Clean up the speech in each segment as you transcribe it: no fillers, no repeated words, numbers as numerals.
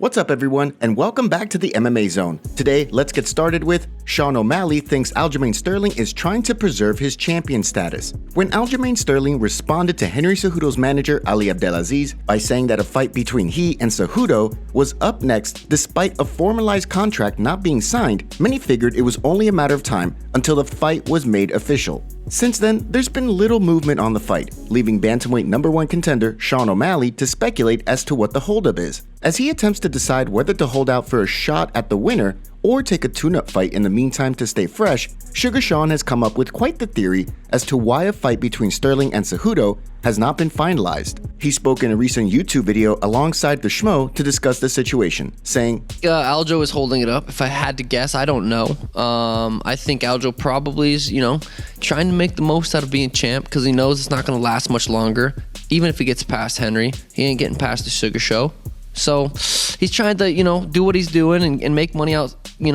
What's up everyone, and welcome back to the MMA Zone. Today, let's get started with Sean O'Malley thinks Aljamain Sterling is trying to preserve his champion status. When Aljamain Sterling responded to Henry Cejudo's manager Ali Abdelaziz by saying that a fight between he and Cejudo was up next despite a formalized contract not being signed, many figured it was only a matter of time until the fight was made official. Since then, there's been little movement on the fight, leaving bantamweight #1 contender Sean O'Malley to speculate as to what the holdup is. As he attempts to decide whether to hold out for a shot at the winner or take a tune-up fight in the meantime to stay fresh, Sugar Sean has come up with quite the theory as to why a fight between Sterling and Cejudo has not been finalized. He spoke in a recent YouTube video alongside the Schmo to discuss the situation, saying, Aljo is holding it up. If I had to guess, I don't know. I think Aljo probably is, trying to make the most out of being champ because he knows it's not going to last much longer. Even if he gets past Henry, he ain't getting past the Sugar Show. So he's trying to, do what he's doing and make money out,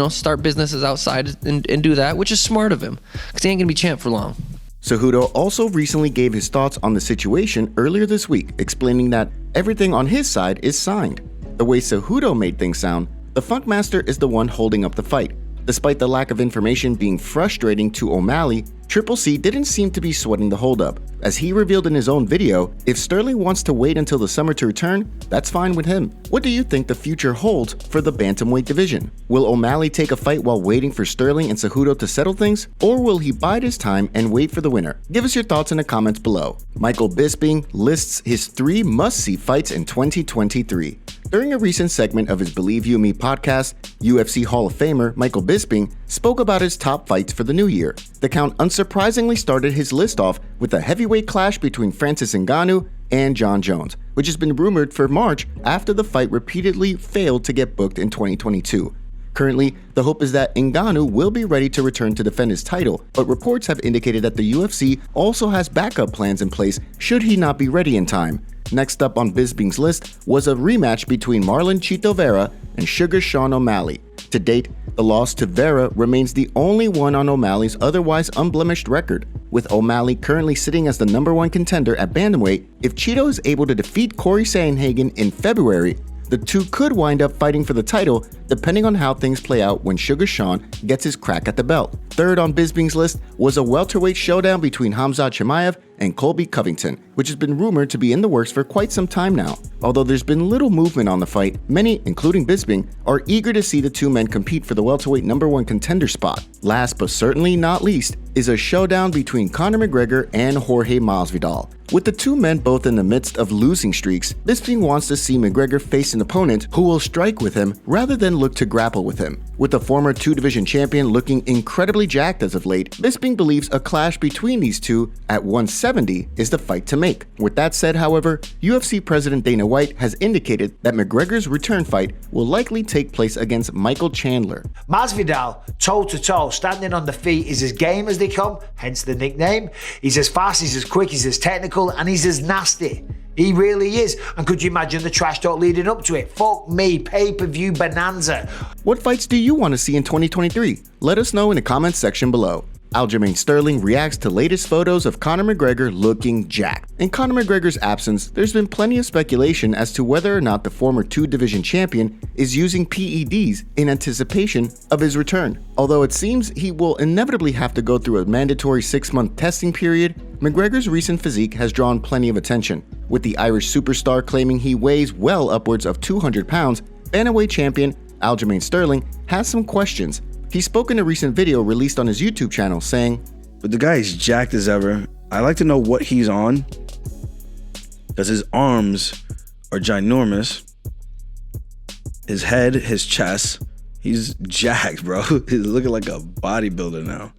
start businesses outside and do that, which is smart of him because he ain't going to be champ for long. Cejudo also recently gave his thoughts on the situation earlier this week, explaining that everything on his side is signed. The way Cejudo made things sound, the Funkmaster is the one holding up the fight. Despite the lack of information being frustrating to O'Malley, Triple C didn't seem to be sweating the holdup. As he revealed in his own video, if Sterling wants to wait until the summer to return, that's fine with him. What do you think the future holds for the bantamweight division? Will O'Malley take a fight while waiting for Sterling and Cejudo to settle things, or will he bide his time and wait for the winner? Give us your thoughts in the comments below. Michael Bisping lists his 3 must-see fights in 2023. During a recent segment of his Believe You Me podcast, UFC Hall of Famer Michael Bisping spoke about his top fights for the new year. The Count unsurprisingly started his list off with a heavyweight clash between Francis Ngannou and Jon Jones, which has been rumored for March after the fight repeatedly failed to get booked in 2022. Currently, the hope is that Ngannou will be ready to return to defend his title, but reports have indicated that the UFC also has backup plans in place should he not be ready in time. Next up on Bisping's list was a rematch between Marlon Chito Vera and Sugar Sean O'Malley. To date, the loss to Vera remains the only one on O'Malley's otherwise unblemished record. With O'Malley currently sitting as the #1 contender at bantamweight, if Chito is able to defeat Corey Sandhagen in February, the two could wind up fighting for the title depending on how things play out when Sugar Sean gets his crack at the belt. Third on Bisping's list was a welterweight showdown between Khamzat Chimaev and Colby Covington, which has been rumored to be in the works for quite some time now. Although there's been little movement on the fight, many, including Bisping, are eager to see the two men compete for the welterweight #1 contender spot. Last but certainly not least is a showdown between Conor McGregor and Jorge Masvidal. With the two men both in the midst of losing streaks, Bisping wants to see McGregor face an opponent who will strike with him rather than look to grapple with him. With the former 2-division champion looking incredibly jacked as of late, Bisping believes a clash between these two at 170 is the fight to make. With that said, however, UFC President Dana White has indicated that McGregor's return fight will likely take place against Michael Chandler. Masvidal, toe-to-toe, standing on the feet, is as game as they come, hence the nickname. He's as fast, he's as quick, he's as technical, and he's as nasty. He really is. And could you imagine the trash talk leading up to it? Fuck me, pay-per-view bonanza. What fights do you want to see in 2023? Let us know in the comments section below. Aljamain Sterling reacts to latest photos of Conor McGregor looking jacked. In Conor McGregor's absence, there's been plenty of speculation as to whether or not the former 2-division champion is using PEDs in anticipation of his return. Although it seems he will inevitably have to go through a mandatory 6-month testing period, McGregor's recent physique has drawn plenty of attention. With the Irish superstar claiming he weighs well upwards of 200 pounds, bantamweight champion Aljamain Sterling has some questions. He spoke in a recent video released on his YouTube channel saying, "But the guy is jacked as ever. I like to know what he's on because his arms are ginormous. His head, his chest, he's jacked, bro. He's looking like a bodybuilder now."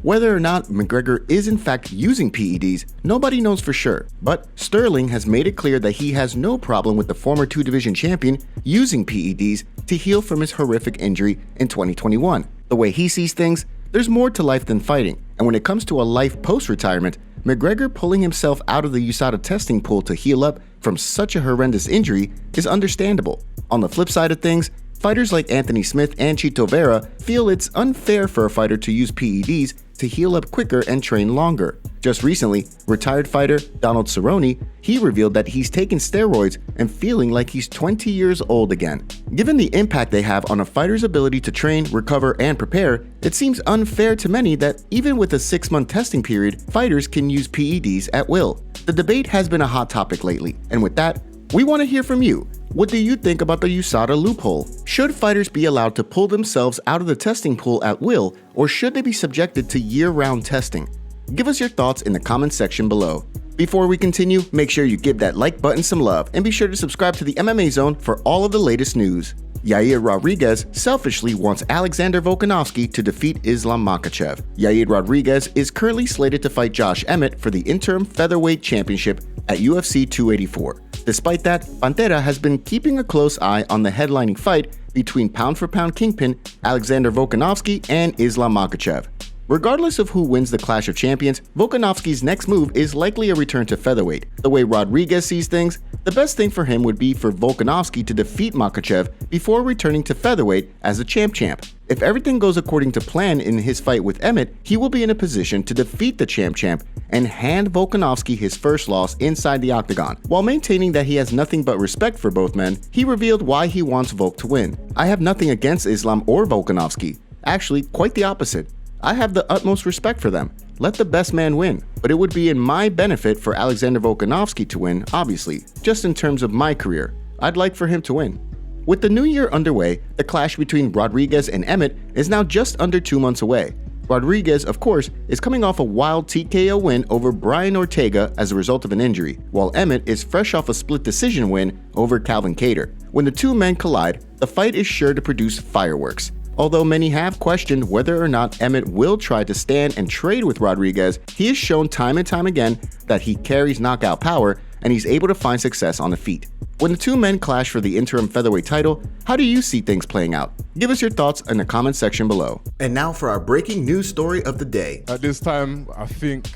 Whether or not McGregor is in fact using PEDs, nobody knows for sure, but Sterling has made it clear that he has no problem with the former 2-division champion using PEDs to heal from his horrific injury in 2021. The way he sees things, there's more to life than fighting, and when it comes to a life post-retirement, McGregor pulling himself out of the USADA testing pool to heal up from such a horrendous injury is understandable. On the flip side of things, fighters like Anthony Smith and Chito Vera feel it's unfair for a fighter to use PEDs to heal up quicker and train longer. Just recently, retired fighter Donald Cerrone, he revealed that he's taken steroids and feeling like he's 20 years old again. Given the impact they have on a fighter's ability to train, recover, and prepare, it seems unfair to many that even with a 6-month testing period, fighters can use PEDs at will. The debate has been a hot topic lately, and with that, we want to hear from you. What do you think about the USADA loophole? Should fighters be allowed to pull themselves out of the testing pool at will, or should they be subjected to year-round testing? Give us your thoughts in the comments section below. Before we continue, make sure you give that like button some love and be sure to subscribe to the MMA Zone for all of the latest news. Yair Rodriguez selfishly wants Alexander Volkanovski to defeat Islam Makhachev. Yair Rodriguez is currently slated to fight Josh Emmett for the interim featherweight championship at UFC 284. Despite that, Pantera has been keeping a close eye on the headlining fight between pound-for-pound kingpin Alexander Volkanovski and Islam Makhachev. Regardless of who wins the Clash of Champions, Volkanovski's next move is likely a return to featherweight. The way Rodriguez sees things, the best thing for him would be for Volkanovski to defeat Makhachev before returning to featherweight as a champ. If everything goes according to plan in his fight with Emmett, he will be in a position to defeat the champ and hand Volkanovski his first loss inside the octagon. While maintaining that he has nothing but respect for both men, he revealed why he wants Volk to win. "I have nothing against Islam or Volkanovski. Actually, quite the opposite. I have the utmost respect for them. Let the best man win. But it would be in my benefit for Alexander Volkanovski to win, obviously, just in terms of my career. I'd like for him to win." With the new year underway, the clash between Rodriguez and Emmett is now just under 2 months away. Rodriguez, of course, is coming off a wild TKO win over Brian Ortega as a result of an injury, while Emmett is fresh off a split decision win over Calvin Kattar. When the two men collide, the fight is sure to produce fireworks. Although many have questioned whether or not Emmett will try to stand and trade with Rodriguez, he has shown time and time again that he carries knockout power and he's able to find success on the feet. When the two men clash for the interim featherweight title, how do you see things playing out? Give us your thoughts in the comment section below. And now for our breaking news story of the day. At this time, I think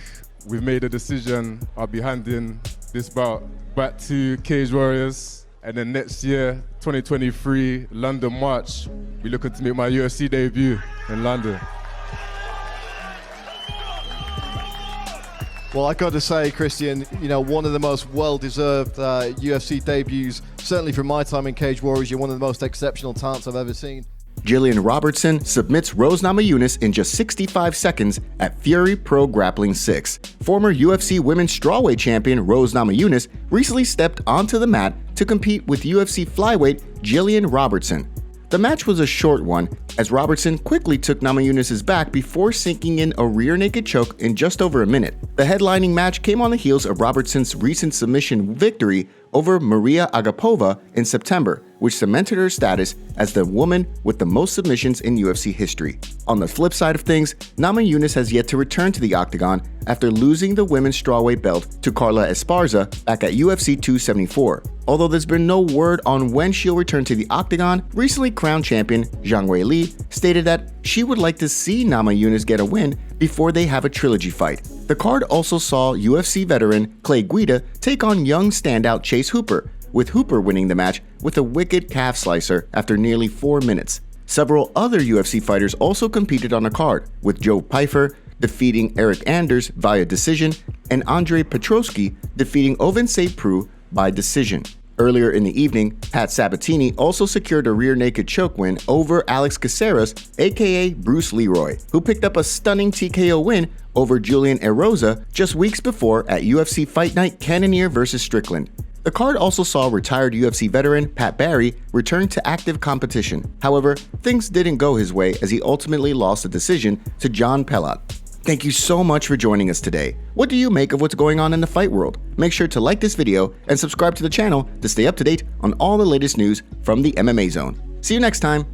we've made a decision. I'll be handing this bout back to Cage Warriors. And then next year, 2023, London March, we're looking to make my UFC debut in London. Well, I got to say, Christian, you know, one of the most well-deserved UFC debuts, certainly from my time in Cage Warriors. You're one of the most exceptional talents I've ever seen. Gillian Robertson submits Rose Namajunas in just 65 seconds at Fury Pro Grappling 6. Former UFC Women's Strawweight champion Rose Namajunas recently stepped onto the mat to compete with UFC flyweight Gillian Robertson. The match was a short one, as Robertson quickly took Namajunas' back before sinking in a rear naked choke in just over a minute. The headlining match came on the heels of Robertson's recent submission victory over Maria Agapova in September, which cemented her status as the woman with the most submissions in UFC history. On the flip side of things, Namajunas has yet to return to the octagon after losing the women's strawweight belt to Carla Esparza back at UFC 274. Although there's been no word on when she'll return to the octagon, recently crowned champion Zhang Weili stated that she would like to see Namajunas get a win before they have a trilogy fight. The card also saw UFC veteran Clay Guida take on young standout Chase Hooper, with Hooper winning the match with a wicked calf slicer after nearly 4 minutes. Several other UFC fighters also competed on the card, with Joe Pyfer defeating Eric Anders via decision and Andre Petroski defeating Ovince St. Preux by decision. Earlier in the evening, Pat Sabatini also secured a rear naked choke win over Alex Caceres, aka Bruce Leroy, who picked up a stunning TKO win over Julian Erosa just weeks before at UFC Fight Night Cannonier vs. Strickland. The card also saw retired UFC veteran Pat Barry return to active competition. However, things didn't go his way as he ultimately lost the decision to John Pellat. Thank you so much for joining us today. What do you make of what's going on in the fight world? Make sure to like this video and subscribe to the channel to stay up to date on all the latest news from the MMA Zone. See you next time.